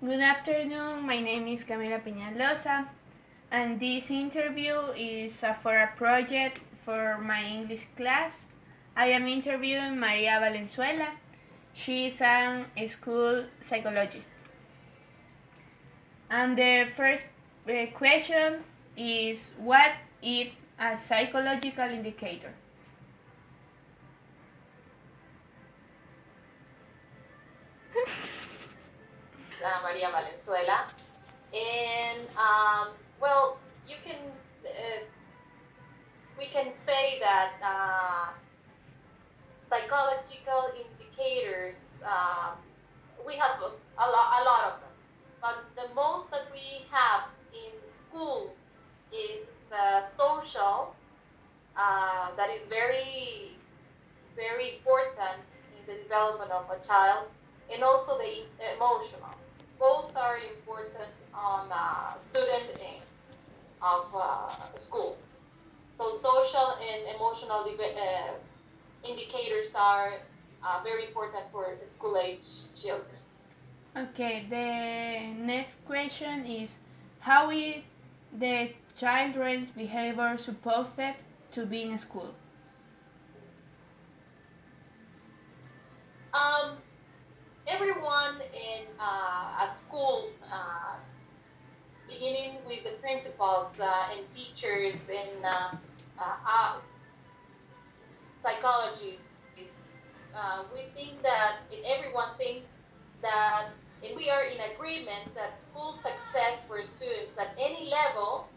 Good afternoon, my name is Camila Peñalosa, and this interview is for a project for my English class. I am interviewing Maria Valenzuela. She is a school psychologist. And the first question is, what is a psychological indicator? Maria Valenzuela, and well, you can we can say that psychological indicators we have a lot of them, but the most that we have in school is the social, that is very very important in the development of a child, and also the emotional. Both are important on student of school. So social and emotional indicators are very important for school age children. Okay, the next question is, how is the children's behavior supposed to be in school? Everyone at school, beginning with the principals and teachers and psychologists, we think that, and everyone thinks that, and we are in agreement that school success for students at any level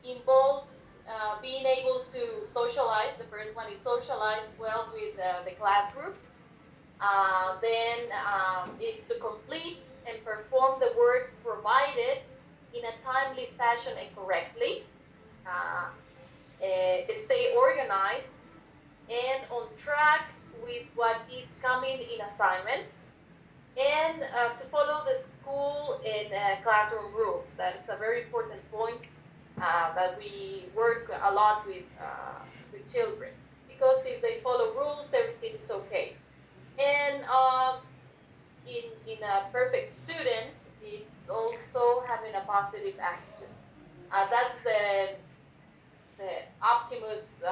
involves being able to socialize. The first one is socialize well with the class group. Then is to complete and perform the work provided in a timely fashion and correctly. Stay organized and on track with what is coming in assignments, and to follow the school and classroom rules. That is a very important point that we work a lot with children, because if they follow rules, everything is okay. And in a perfect student, it's also having a positive attitude. That's the optimus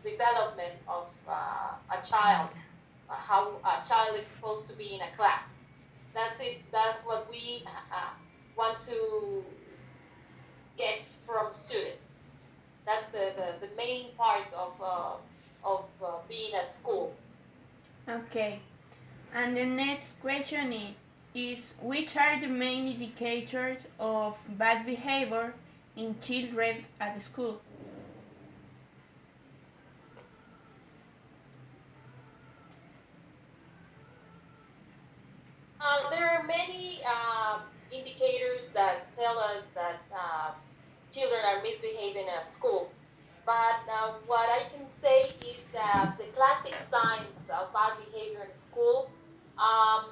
development of a child, how a child is supposed to be in a class. That's it. That's what we want to get from students. That's the main part of being at school. Okay, and the next question is which are the main indicators of bad behavior in children at school? There are many indicators that tell us that children are misbehaving at school. But what I can say is that the classic signs of bad behavior in school are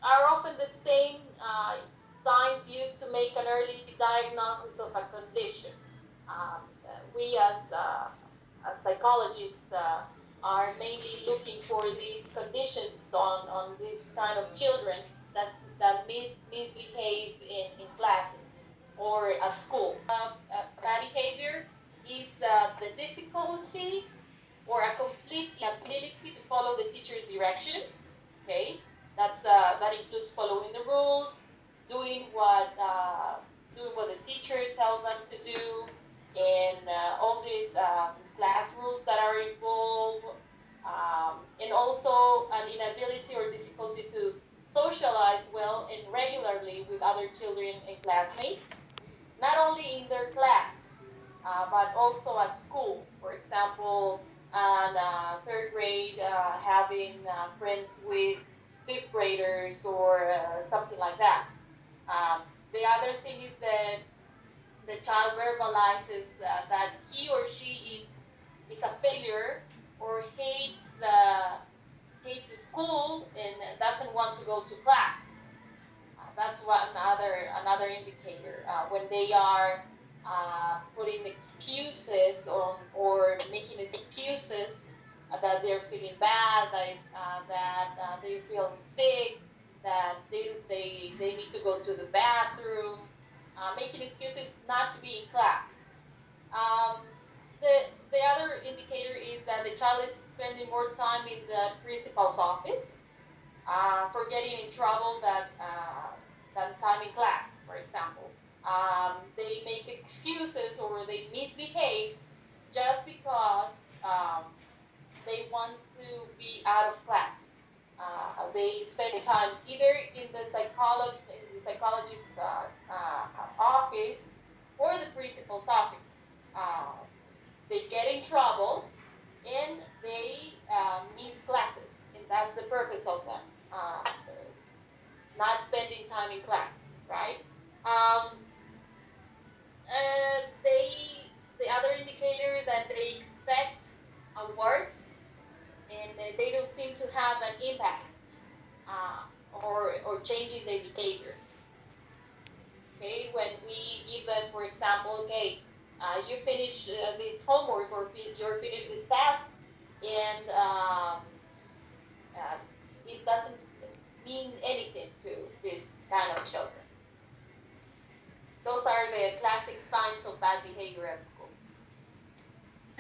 often the same signs used to make an early diagnosis of a condition. We as psychologists are mainly looking for these conditions on this kind of children that misbehave in classes or at school. Bad behavior is the difficulty or a complete inability to follow the teacher's directions. Okay, that includes following the rules, doing what the teacher tells them to do, and all these class rules that are involved, and also an inability or difficulty to socialize well and regularly with other children and classmates, not only in their class, but also at school. For example, in third grade, having friends with fifth graders or something like that. The other thing is that the child verbalizes that he or she is a failure, or hates school and doesn't want to go to class. That's another indicator. When they are putting excuses on, or making excuses that they're feeling bad, that they're feeling sick, that they need to go to the bathroom, making excuses not to be in class. Um, the other indicator is that the child is spending more time in the principal's office, for getting in trouble than time in class, for example. They make excuses or they misbehave just because they want to be out of class. They spend time either in the psychologist's office or the principal's office. They get in trouble and they miss classes, and that's the purpose of them. Not spending time in classes, right? Um, the other indicators that they expect awards, and they don't seem to have an impact or changing their behavior. Okay, when we give them, for example, okay, you finish this homework or you're finished this task, and it doesn't mean anything to this kind of children. Those are the classic signs of bad behavior at school.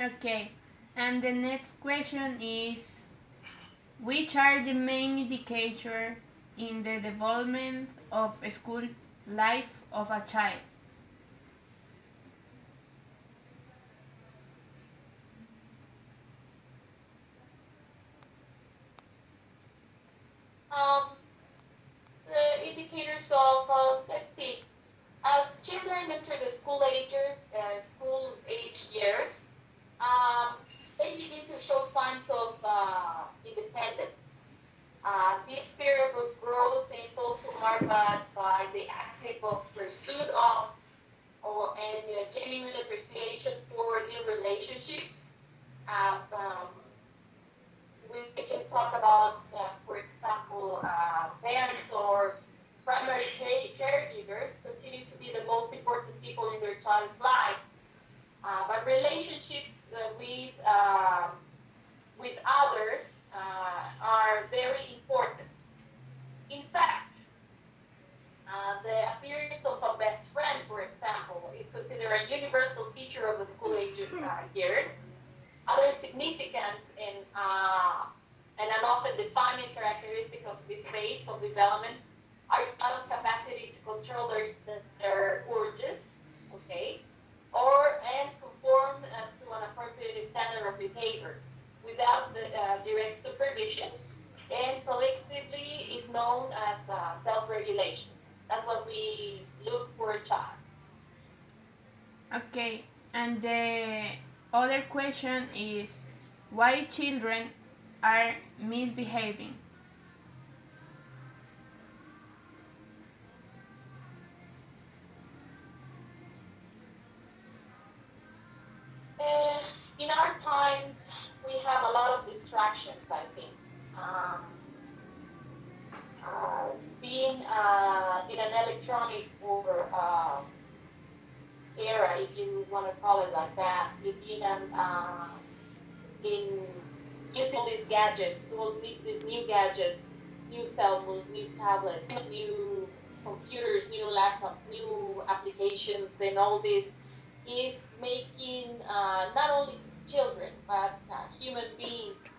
Okay, and the next question is, which are the main indicators in the development of a school life of a child? The indicators of, let's see, as children enter the school age years, they begin to show signs of independence. This period of growth is also marked by the active pursuit of and genuine appreciation for new relationships. We can talk about, for example, parents or primary caregivers continue to be the most important people in their child's life. But relationships with others are very important. In fact, the appearance of a best friend, for example, is considered a universal feature of the school age years. Other significant and an often defining characteristic of this phase of development are child's capacity to control their urges, okay, and conform to an appropriate standard of behavior without the direct supervision, and collectively is known as self-regulation. That's what we look for a child. Okay, and the other question is, why children are misbehaving? In our times, we have a lot of distractions, I think. Being in an electronic or era, if you want to call it like that, in using these gadgets, these new gadgets, new cell phones, new tablets, new computers, new laptops, new applications, and all this is making not only children but human beings